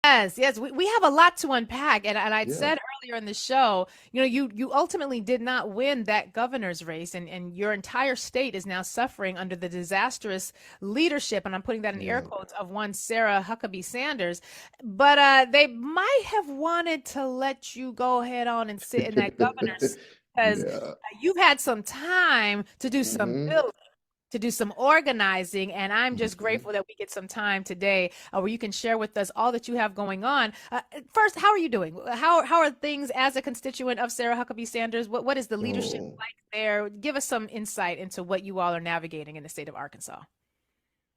Yes, yes, we have a lot to unpack, and I'd Yeah, said earlier in the show, you ultimately did not win that governor's race, and your entire state is now suffering under the disastrous leadership, and I'm putting that in air yeah. quotes, of one Sarah Huckabee Sanders. But they might have wanted to let you go ahead on and sit in that governor's seat because Yeah. you've had some time to do some Hmm. building, to do some organizing. And I'm just Hmm. grateful that we get some time today where you can share with us all that you have going on. First, how are you doing? How are things as a constituent of Sarah Huckabee Sanders? What is the leadership Oh, like there? Give us some insight into what you all are navigating in the state of Arkansas.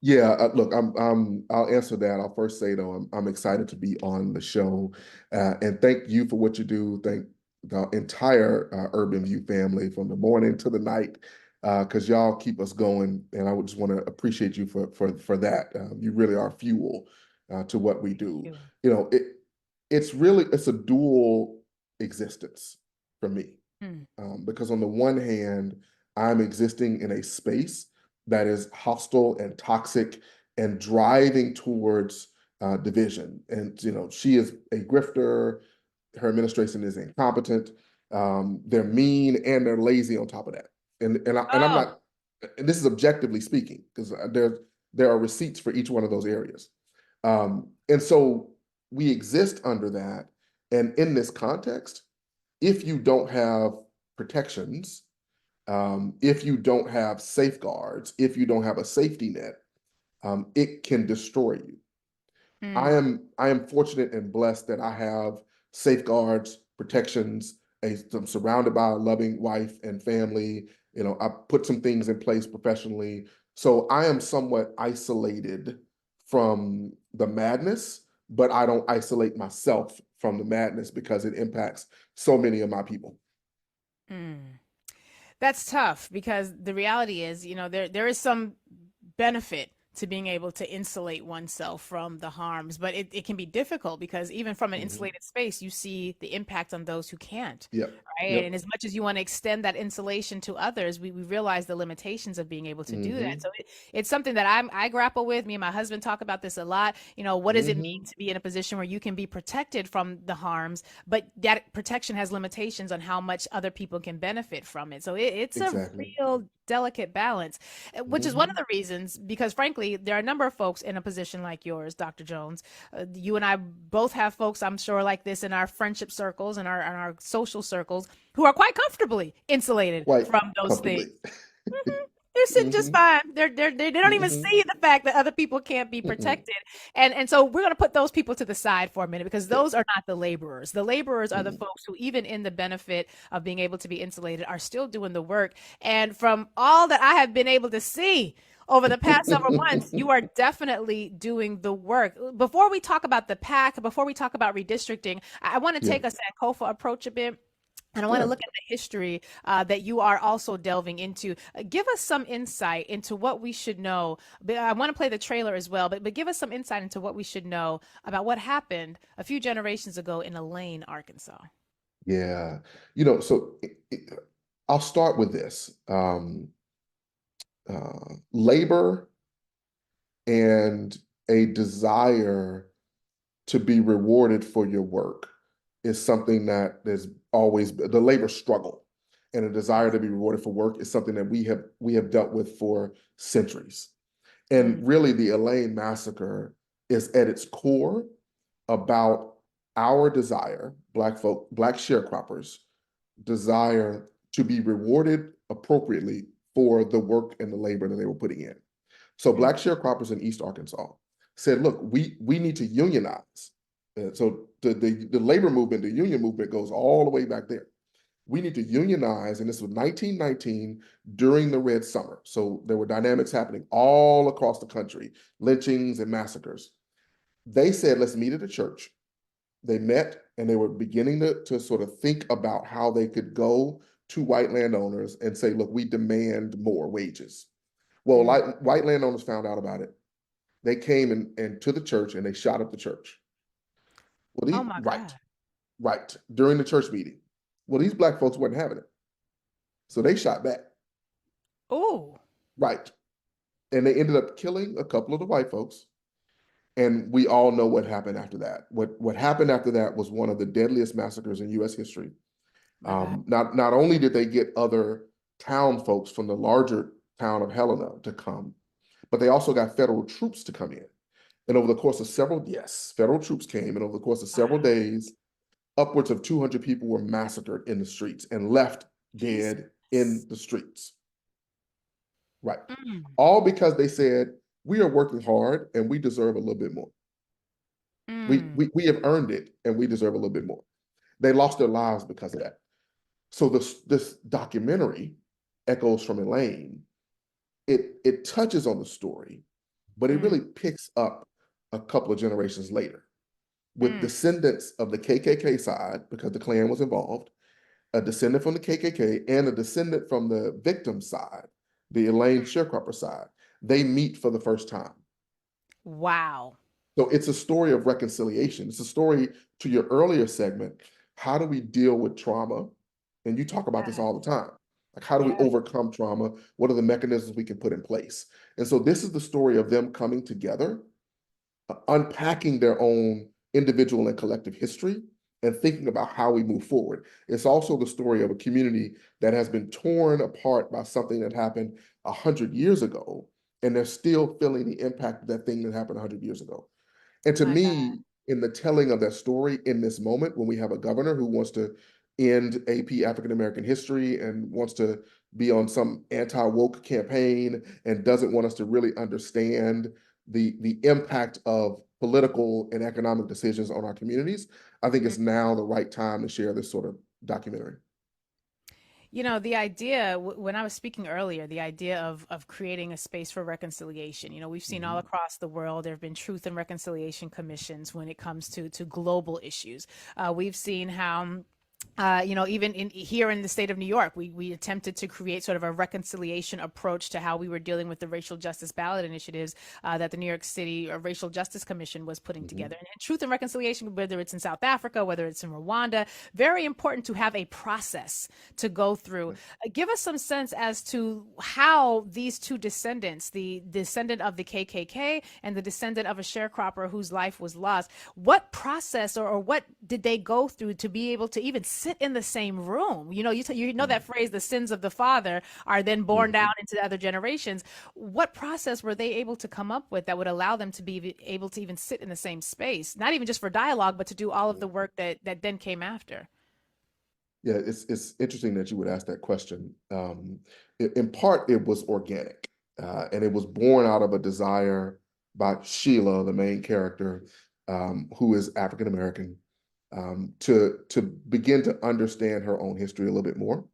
yeah. Look, I'll answer that. I'll first say though, I'm excited to be on the show, and thank you for what you do. Thank the entire Urban View family from the morning to the night, because y'all keep us going, and I would just want to appreciate you for that. You really are fuel to what we do. You. You know, it's a dual existence for me. Hmm. Because on the one hand, I'm existing in a space that is hostile and toxic and driving towards division. And she is a grifter. Her administration is incompetent. They're mean and they're lazy on top of that. And I'm Oh, not. And this is objectively speaking because there are receipts for each one of those areas. And so we exist under that. And in this context, if you don't have protections, if you don't have safeguards, if you don't have a safety net, it can destroy you. I hmm. am I am fortunate and blessed that I have safeguards, protections. I'm surrounded by a loving wife and family. I put some things in place professionally, so I am somewhat isolated from the madness, but I don't isolate myself from the madness because it impacts so many of my people. Hmm. That's tough because the reality is, there is some benefit to being able to insulate oneself from the harms, but it can be difficult because even from an Mhm. insulated space, you see the impact on those who can't. Yep. Right. And Yep. as much as you want to extend that insulation to others, we realize the limitations of being able to do that. Hmm. So it's something that I grapple with. Me and my husband talk about this a lot. What does it mean Hmm. to be in a position where you can be protected from the harms, but that protection has limitations on how much other people can benefit from it. So it's a Exactly. real delicate balance, which is one of Hmm. the reasons, because frankly, there are a number of folks in a position like yours, Dr. Jones. You and I both have folks, I'm sure, like this in our friendship circles and our social circles who are quite comfortably insulated Quite from those things. comfortably. They're sitting just Hmm. fine. They don't even Hmm. see the fact that other people can't be Mm-mm. protected. And so we're going to put those people to the side for a minute because Yeah. those are not the laborers. The laborers are the Mm-mm. folks who, even in the benefit of being able to be insulated, are still doing the work. And from all that I have been able to see over the past several months, you are definitely doing the work. Before we talk about the PAC, before we talk about redistricting, I want to Yeah. take a Sankofa approach a bit. And I want to Yeah. look at the history that you are also delving into. Give us some insight into what we should know. I want to play the trailer as well, but give us some insight into what we should know about what happened a few generations ago in Elaine, Arkansas. Yeah. So I'll start with this. Labor and a desire to be rewarded for your work is something that there's always the labor struggle, and a desire to be rewarded for work is something that we have dealt with for centuries. Mm, And really, the Elaine massacre is at its core about our desire, Black folk, Black sharecroppers, desire to be rewarded appropriately for the work and the labor that they were putting in. So mm, Black sharecroppers in East Arkansas said, look, we need to unionize. So the labor movement, the union movement goes all the way back there. We need to unionize, and this was 1919 during the Red Summer. So there were dynamics happening all across the country, lynchings and massacres. They said, let's meet at a church. They met and they were beginning to sort of think about how they could go to white landowners and say, look, we demand more wages. Well, mm. like, white landowners found out about it. They came and to the church and they shot up the church. Well, Oh my right, God. right, during the church meeting. Well, these black folks wasn't having it. So they shot back. Oh. Right. And they ended up killing a couple of the white folks. And we all know what happened after that. What happened after that was one of the deadliest massacres in U.S. history. My God. Not only did they get other town folks from the larger town of Helena to come, but they also got federal troops to come in. And over the course of federal troops came, and over the course of several Wow. days, upwards of 200 people were massacred in the streets and left dead in Jesus. the streets. Right. Mm, All because they said, we are working hard and we deserve a little bit more. mm, We have earned it and we deserve a little bit more. They lost their lives because of that. So this documentary echoes from Elaine. It touches on the story, but it mm, really picks up a couple of generations later with mm, descendants of the KKK side, because the Klan was involved, a descendant from the KKK and a descendant from the victim side, the Elaine mm. sharecropper side. They meet for the first time. Wow. So it's a story of reconciliation. It's a story, to your earlier segment, how do we deal with trauma? And you talk about this Yeah. all the time. Like, how do we Yeah. overcome trauma? What are the mechanisms we can put in place? And so this is the story of them coming together, unpacking their own individual and collective history, and thinking about how we move forward. It's also the story of a community that has been torn apart by something that happened 100 years ago, and they're still feeling the impact of that thing that happened 100 years ago. And to My God. me, in the telling of that story in this moment, when we have a governor who wants to end AP African American history and wants to be on some anti-woke campaign and doesn't want us to really understand the impact of political and economic decisions on our communities, I think Mm. it's now the right time to share this sort of documentary. You know, the idea, when I was speaking earlier, the idea of creating a space for reconciliation. You know, we've seen all Mhm. across the world, there have been truth and reconciliation commissions when it comes to global issues. We've seen how you know, even here in the state of New York, we attempted to create sort of a reconciliation approach to how we were dealing with the racial justice ballot initiatives that the New York City Racial Justice Commission was putting Mhm. together. And truth and reconciliation, whether it's in South Africa, whether it's in Rwanda, very important to have a process to go through. Give us some sense as to how these two descendants, the descendant of the KKK and the descendant of a sharecropper whose life was lost, what process or what did they go through to be able to even sit in the same room? You know, you know that phrase, the sins of the father are then born down Mhm. into the other generations. What process were they able to come up with that would allow them to be able to even sit in the same space, not even just for dialogue, but to do all of the work that then came after? Yeah, it's interesting that you would ask that question. In part, it was organic, and it was born out of a desire by Sheila, the main character, who is African American, to begin to understand her own history a little bit more.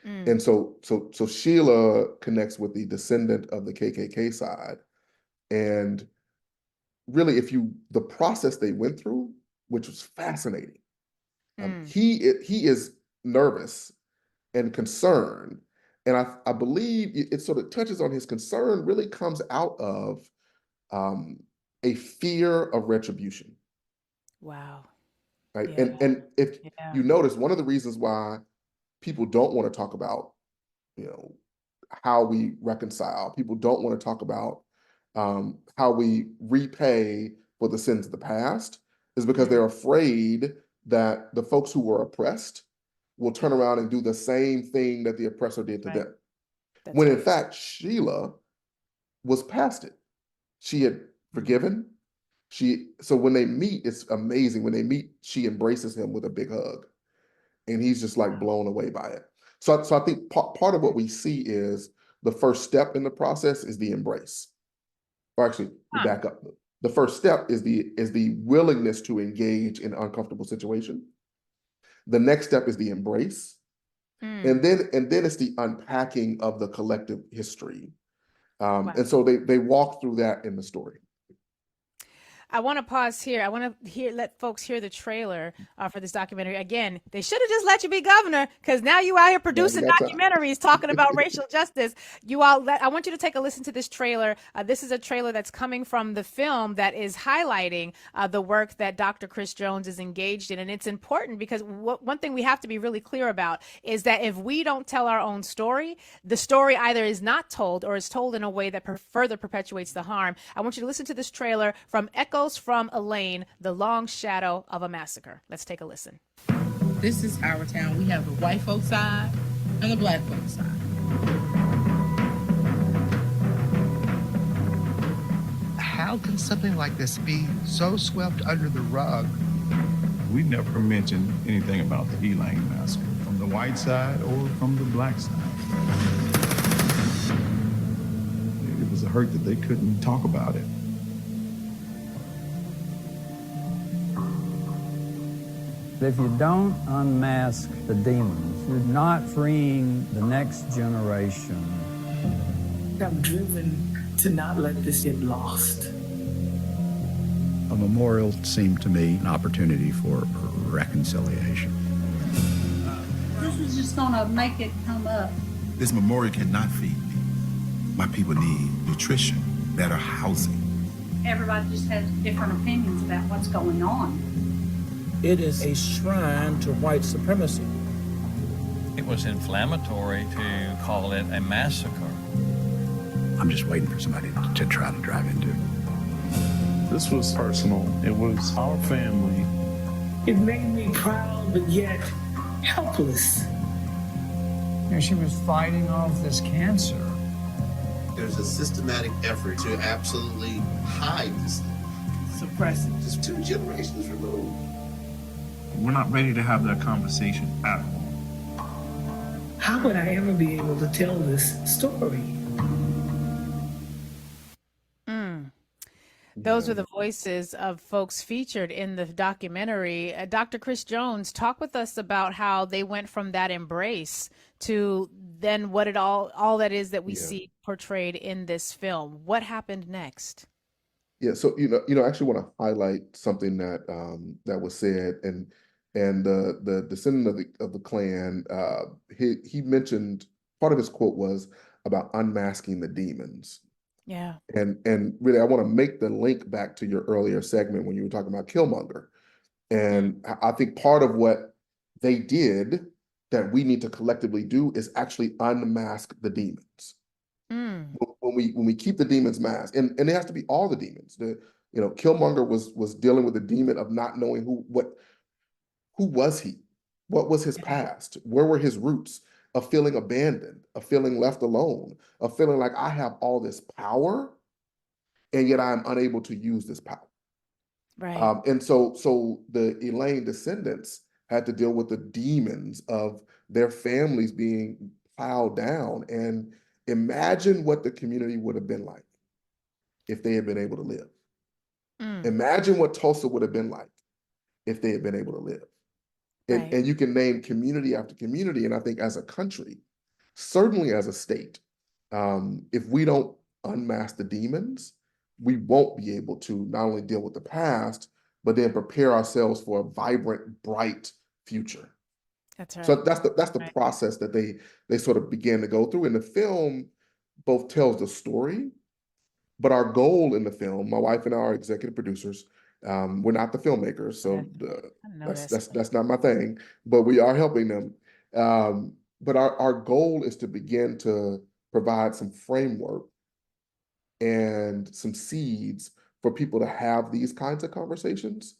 And Mm, so Sheila connects with the descendant of the KKK side, and really, the process they went through, which was fascinating. mm, He is nervous and concern. And I believe it sort of touches on his concern, really comes out of um, a fear of retribution, wow. right? Yeah. And if Yeah. you notice, one of the reasons why people don't want to talk about, you know, how we reconcile, people don't want to talk about how we repay for the sins of the past, is because Mm, they're afraid that the folks who were oppressed will turn around and do the same thing that the oppressor did to right. them. That's When in right. fact, Sheila was past it. She had Mm, forgiven. So when they meet, it's amazing. When they meet, she embraces him with a big hug, and he's just like blown away by it. So I think part of what we see is the first step in the process is the embrace. Or actually, let me huh. back up. The first step is the willingness to engage in uncomfortable situation. The next step is the embrace, Mm, and then it's the unpacking of the collective history. wow. And so they walk through that in the story. I want to pause here. I want to let folks hear the trailer for this documentary. Again, they should have just let you be governor, because now you out here Now we producing got time. documentaries talking about racial justice. I want you to take a listen to this trailer. This is a trailer that's coming from the film that is highlighting the work that Dr. Chris Jones is engaged in. And it's important because one thing we have to be really clear about is that if we don't tell our own story, the story either is not told or is told in a way that further perpetuates the harm. I want you to listen to this trailer from Echoes from Elain, The Long Shadow of a Massacre. Let's take a listen. This is our town. We have the white folk side and the black folk side. How can something like this be so swept under the rug? We never mentioned anything about the Elain Massacre from the white side or from the black side. It was a hurt that they couldn't talk about it. If you don't unmask the demons, you're not freeing the next generation. I'm driven to not let this get lost. A memorial seemed to me an opportunity for reconciliation. This was just gonna make it come up. This memorial cannot feed me. My people need nutrition, better housing. Everybody just has different opinions about what's going on. It is a shrine to white supremacy. It was inflammatory to call it a massacre. I'm just waiting for somebody to try to drive into it. This was personal. It was our family. It made me proud, but yet helpless. You know, she was fighting off this cancer. There's a systematic effort to absolutely hide this thing. Suppress it. Just 2 generations removed. We're not ready to have that conversation at all. How would I ever be able to tell this story? Those were the voices of folks featured in the documentary. Dr. Chris Jones, talk with us about how they went from that embrace to then what it all that is that we see portrayed in this film. What happened next? Yeah, so I actually want to highlight something that that was said, and the descendant of the clan, he mentioned, part of his quote was about unmasking the demons. Yeah. And really, I want to make the link back to your earlier segment when you were talking about Killmonger. And I think part of what they did that we need to collectively do is actually unmask the demons. When we keep the demons masked, and it has to be all the demons. Killmonger was dealing with the demon of not knowing who was he, what was his past, where were his roots, of feeling abandoned, of feeling left alone, of feeling like I have all this power, and yet I'm unable to use this power. Right. And so the Elain descendants had to deal with the demons of their families being plowed down. And imagine what the community would have been like if they had been able to live. Imagine what Tulsa would have been like if they had been able to live. And you can name community after community. And I think as a country, certainly as a state, if we don't unmask the demons, we won't be able to not only deal with the past, but then prepare ourselves for a vibrant, bright future. That's right. So that's the process that they sort of began to go through. And the film both tells the story, but our goal in the film, my wife and I are executive producers. We're not the filmmakers, so that's not my thing, but we are helping them. But our goal is to begin to provide some framework and some seeds for people to have these kinds of conversations,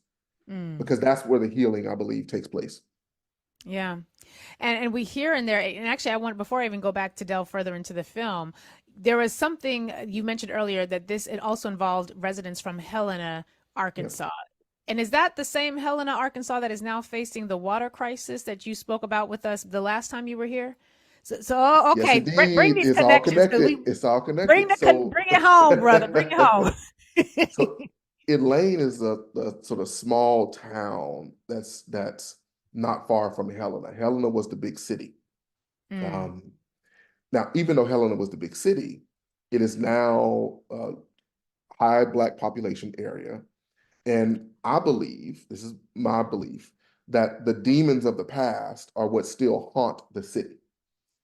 because that's where the healing, I believe, takes place. Yeah. And we hear in there, and actually before I even go back to delve further into the film, there was something you mentioned earlier that it also involved residents from Helena, Arkansas. Yeah. And is that the same Helena, Arkansas that is now facing the water crisis that you spoke about with us the last time you were here? So okay, yes, bring these it's connections. All connected. It's all connected. Bring it home, brother. Bring it home. So Elain is a sort of small town that's not far from Helena. Helena was the big city. Now, even though Helena was the big city, it is now a high Black population area. And I believe, this is my belief, that the demons of the past are what still haunt the city.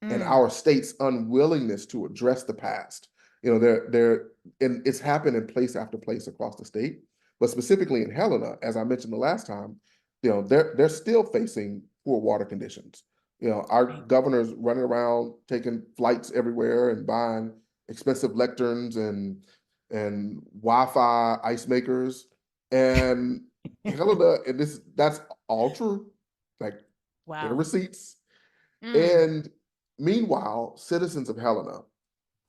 And our state's unwillingness to address the past. You know, and it's happened in place after place across the state, but specifically in Helena, as I mentioned the last time, you know, they're still facing poor water conditions. You know, our governor's running around taking flights everywhere and buying expensive lecterns and Wi-Fi ice makers. And Helena, and that's all true. Like, there are receipts. And meanwhile, citizens of Helena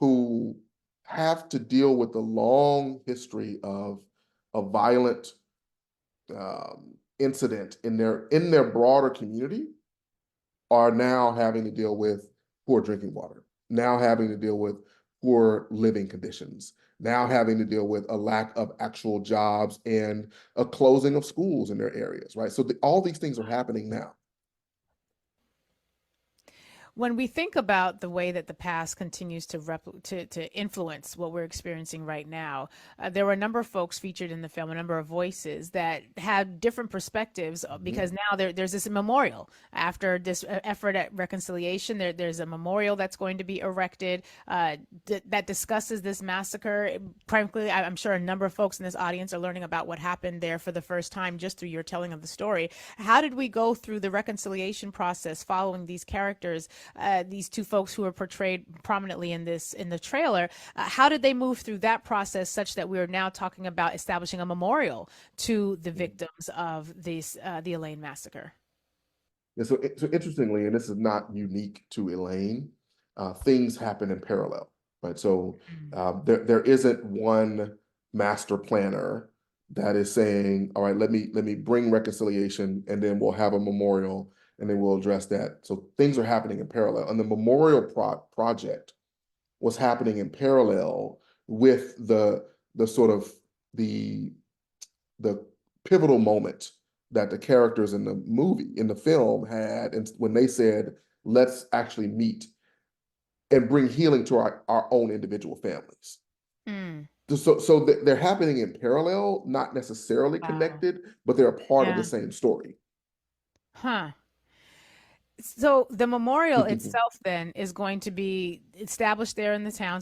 who have to deal with the long history of a violent incident in their broader community are now having to deal with poor drinking water, now having to deal with poor living conditions, now having to deal with a lack of actual jobs and a closing of schools in their areas, right? So all these things are happening now. When we think about the way that the past continues to influence what we're experiencing right now, there were a number of folks featured in the film, a number of voices that had different perspectives, because now there's this memorial after this effort at reconciliation. There's a memorial that's going to be erected that discusses this massacre. Frankly, I'm sure a number of folks in this audience are learning about what happened there for the first time just through your telling of the story. How did we go through the reconciliation process following these characters? These two folks who are portrayed prominently in the trailer, how did they move through that process such that we are now talking about establishing a memorial to the victims of the Elain massacre? Yeah, so interestingly, and this is not unique to Elain, things happen in parallel, right? So there isn't one master planner that is saying, all right, let me bring reconciliation and then we'll have a memorial and then we'll address that. So things are happening in parallel. And the memorial project was happening in parallel with the sort of the pivotal moment that the characters in the film had, and when they said, let's actually meet and bring healing to our own individual families. So they're happening in parallel, not necessarily connected, but they're a part of the same story. So the memorial itself then is going to be established there in the town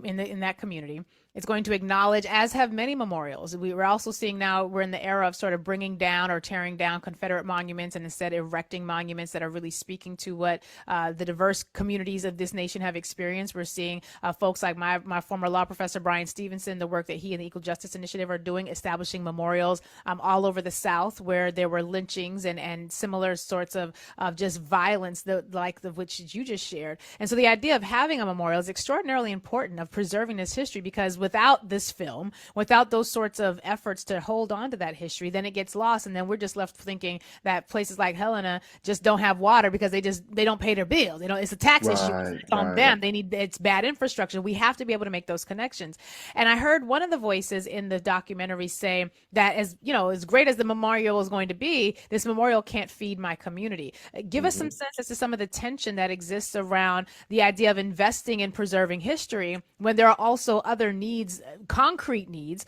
in that community. It's going to acknowledge, as have many memorials. We were also seeing now we're in the era of sort of bringing down or tearing down Confederate monuments and instead erecting monuments that are really speaking to what the diverse communities of this nation have experienced. We're seeing folks like my former law professor, Brian Stevenson, the work that he and the Equal Justice Initiative are doing, establishing memorials all over the South where there were lynchings and similar sorts of just violence like the which you just shared. And so the idea of having a memorial is extraordinarily important, of preserving this history, because without this film, without those sorts of efforts to hold on to that history, then it gets lost. And then we're just left thinking that places like Helena just don't have water because they don't pay their bills. It's a tax issue. It's on them. It's bad infrastructure. We have to be able to make those connections. And I heard one of the voices in the documentary say that, as great as the memorial is going to be, this memorial can't feed my community. Give us some sense as to some of the tension that exists around the idea of investing in preserving history when there are also other needs, concrete needs,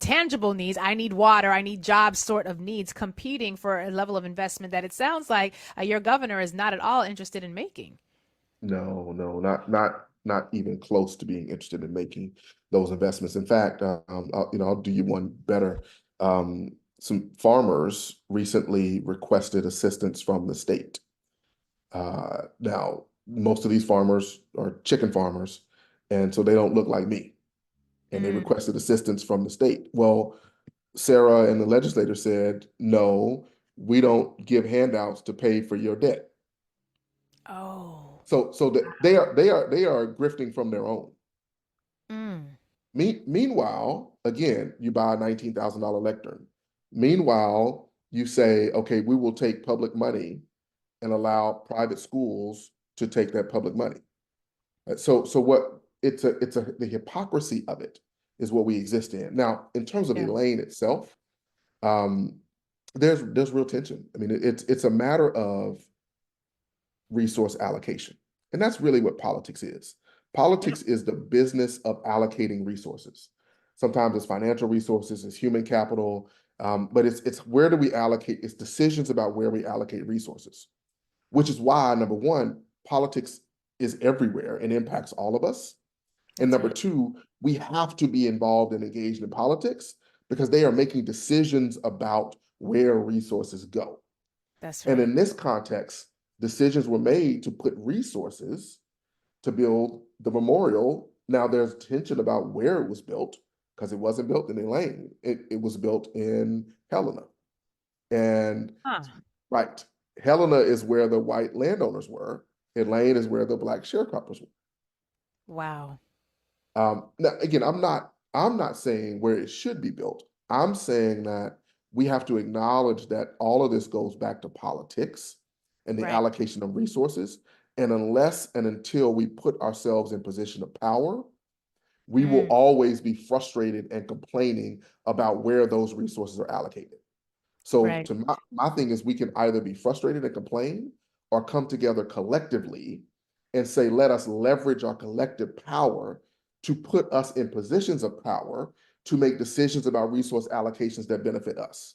tangible needs. I need water, I need jobs sort of needs competing for a level of investment that it sounds like your governor is not at all interested in making. No, not even close to being interested in making those investments. In fact, I'll do you one better. Some farmers recently requested assistance from the state. Now, most of these farmers are chicken farmers, and so they don't look like me. And they requested assistance from the state. Well, Sarah and the legislator said, no, we don't give handouts to pay for your debt. Oh. So they are grifting from their own. Meanwhile, again, you buy a $19,000 lectern. Meanwhile, you say, okay, we will take public money and allow private schools to take that public money. So what the hypocrisy of it is what we exist in. Now, in terms of Elain itself, there's real tension. I mean, it's a matter of resource allocation. And that's really what politics is. Politics is the business of allocating resources. Sometimes it's financial resources, it's human capital, but it's where do we allocate, it's decisions about where we allocate resources, which is why, number one, politics is everywhere and impacts all of us. And number two, we have to be involved and engaged in politics because they are making decisions about where resources go. That's And right. in this context, decisions were made to put resources to build the memorial. Now there's tension about where it was built because it wasn't built in Elaine. It was built in Helena. And right, Helena is where the white landowners were. Elaine is where the black sharecroppers were. Wow. Now, again, I'm not saying where it should be built. I'm saying that we have to acknowledge that all of this goes back to politics and the allocation of resources. And unless and until we put ourselves in position of power, we will always be frustrated and complaining about where those resources are allocated. So to my thing is we can either be frustrated and complain or come together collectively and say, let us leverage our collective power to put us in positions of power to make decisions about resource allocations that benefit us.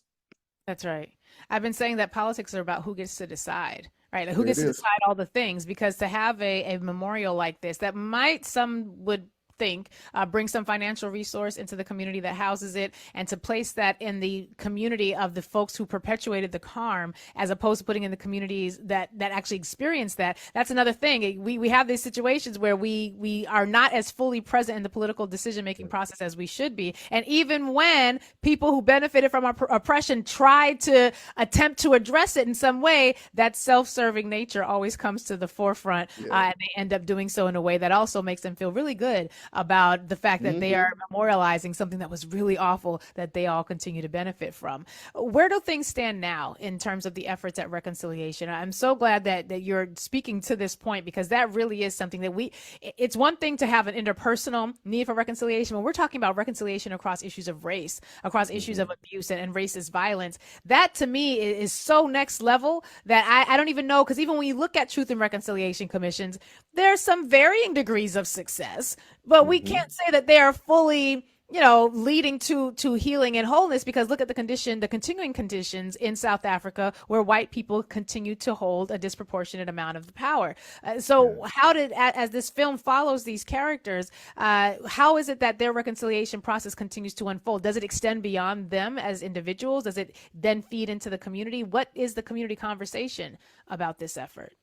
That's right. I've been saying that politics are about who gets to decide, right? Like who There it gets to is. decide all the things, because to have a memorial like this that might, some would think, bring some financial resource into the community that houses it, and to place that in the community of the folks who perpetuated the harm, as opposed to putting in the communities that actually experienced that. That's another thing. We have these situations where we are not as fully present in the political decision-making process as we should be. And even when people who benefited from our oppression try to attempt to address it in some way, that self-serving nature always comes to the forefront, and they end up doing so in a way that also makes them feel really good about the fact that they are memorializing something that was really awful that they all continue to benefit from. Where do things stand now in terms of the efforts at reconciliation? I'm so glad that you're speaking to this point, because that really is something that it's one thing to have an interpersonal need for reconciliation. When we're talking about reconciliation across issues of race, across issues of abuse and racist violence, that to me is so next level that I don't even know, because even when you look at truth and reconciliation commissions, there's some varying degrees of success, but we can't say that they are fully, leading to healing and wholeness, because look at the continuing conditions in South Africa, where white people continue to hold a disproportionate amount of the power. So how as this film follows these characters, how is it that their reconciliation process continues to unfold? Does it extend beyond them as individuals? Does it then feed into the community? What is the community conversation about this effort?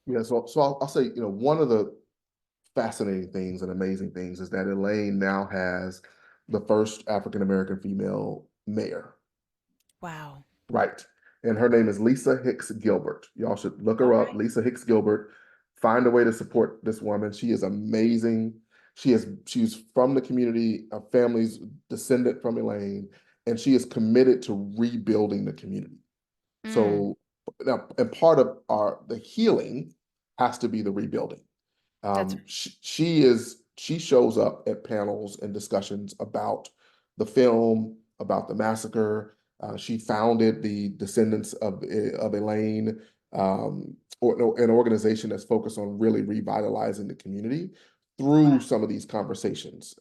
Yeah, so I'll say, one of the fascinating things and amazing things is that Elaine now has the first African-American female mayor. Wow. Right. And her name is Lisa Hicks Gilbert. Y'all should look her up, Lisa Hicks Gilbert. Find a way to support this woman. She is amazing. She's from the community, a family's descendant from Elaine, and she is committed to rebuilding the community. So now, and part of the healing has to be the rebuilding. She shows up at panels and discussions about the film, about the massacre. She founded the Descendants of Elaine, or an organization that's focused on really revitalizing the community through some of these conversations.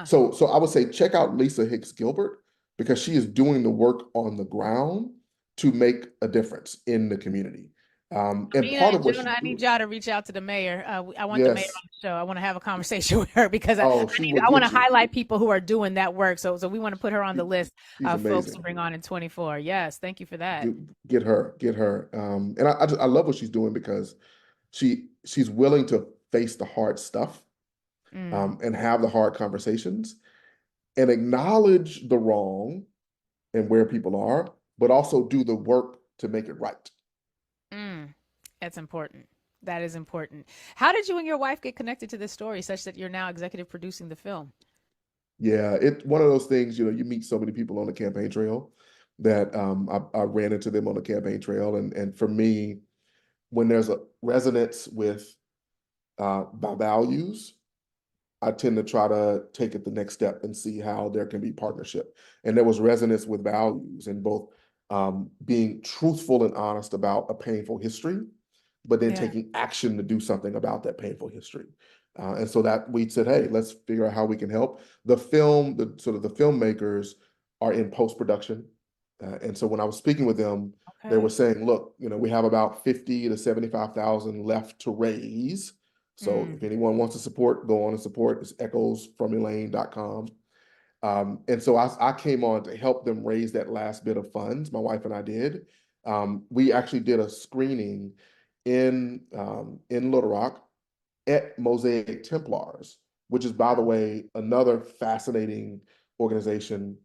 So I would say check out Lisa Hicks Gilbert, because she is doing the work on the ground to make a difference in the community. And part of what June, I need y'all to reach out to the mayor. I want the mayor Yes. on the show. I want to have a conversation with her, because She will I want to get you. highlight people who are doing that work. So we want to put her on the list She's of folks to amazing. bring on in 24. Yes, thank you for that. Get her. And I love what she's doing, because she's willing to face the hard stuff, and have the hard conversations and acknowledge the wrong and where people are, but also do the work to make it right. That's important. That is important. How did you and your wife get connected to this story such that you're now executive producing the film? Yeah, it's one of those things, you meet so many people on the campaign trail that I ran into them on the campaign trail. And for me, when there's a resonance with my values, I tend to try to take it the next step and see how there can be partnership. And there was resonance with values, and both being truthful and honest about a painful history, but then taking action to do something about that painful history. And so that we said, hey, let's figure out how we can help. The filmmakers are in post-production. And so when I was speaking with them, they were saying, look, we have about 50 to 75,000 left to raise. So if anyone wants to support, go on and support. It's echoesfromelaine.com. And so I came on to help them raise that last bit of funds. My wife and I did. We actually did a screening in Little Rock at Mosaic Templars, which is, by the way, another fascinating organization.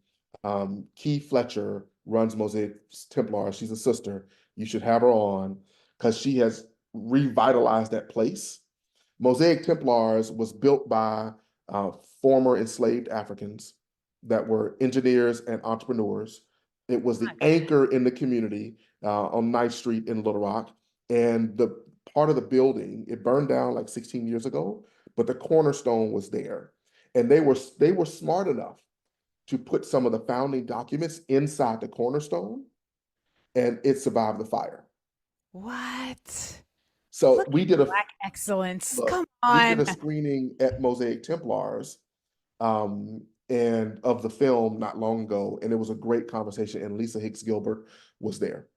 Key Fletcher runs Mosaic Templars. She's a sister. You should have her on because she has revitalized that place. Mosaic Templars was built by former enslaved Africans that were engineers and entrepreneurs. It was the anchor in the community on 9th Street in Little Rock. And the part of the building, it burned down like 16 years ago, but the cornerstone was there. And they were smart enough to put some of the founding documents inside the cornerstone, and it survived the fire. What? So Look we did a Black excellence. look, Come we did on. a screening at Mosaic Templars and of the film not long ago, and it was a great conversation, and Lisa Hicks Gilbert was there.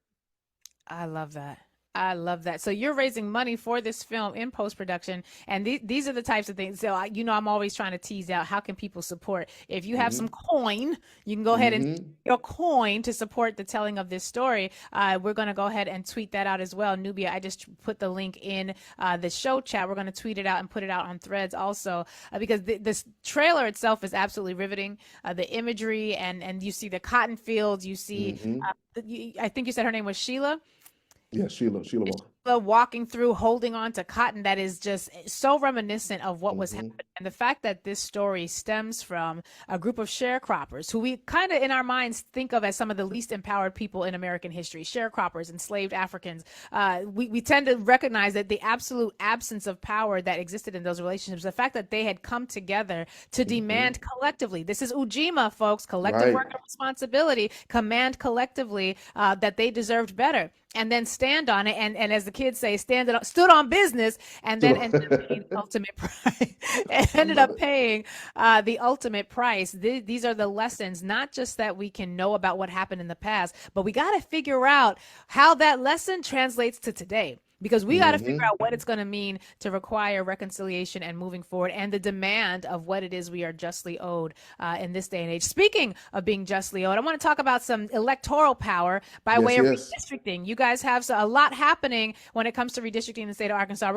I love that. I love that. So you're raising money for this film in post-production, and these are the types of things. So I'm always trying to tease out, how can people support? If you have some coin, you can go ahead and your coin to support the telling of this story. We're going to go ahead and tweet that out as well. Nubia, I just put the link in the show chat. We're going to tweet it out and put it out on Threads also, because this trailer itself is absolutely riveting. The imagery and you see the cotton fields. You see, I think you said her name was Sheila. Yeah, Sheila Moore. Walking through, holding on to cotton, that is just so reminiscent of what was happening. And the fact that this story stems from a group of sharecroppers who we kind of in our minds think of as some of the least empowered people in American history, sharecroppers, enslaved Africans. We tend to recognize that the absolute absence of power that existed in those relationships, the fact that they had come together to demand collectively, this is Ujima, folks, collective work and responsibility, command collectively that they deserved better. And then stand on it, and as the kids say, stood on business, and then ended up paying the ultimate price. Ended up paying the ultimate price. These are the lessons, not just that we can know about what happened in the past, but we got to figure out how that lesson translates to today. Because we got to figure out what it's going to mean to require reconciliation and moving forward, and the demand of what it is we are justly owed in this day and age. Speaking of being justly owed, I want to talk about some electoral power by way of redistricting. You guys have a lot happening when it comes to redistricting in the state of Arkansas.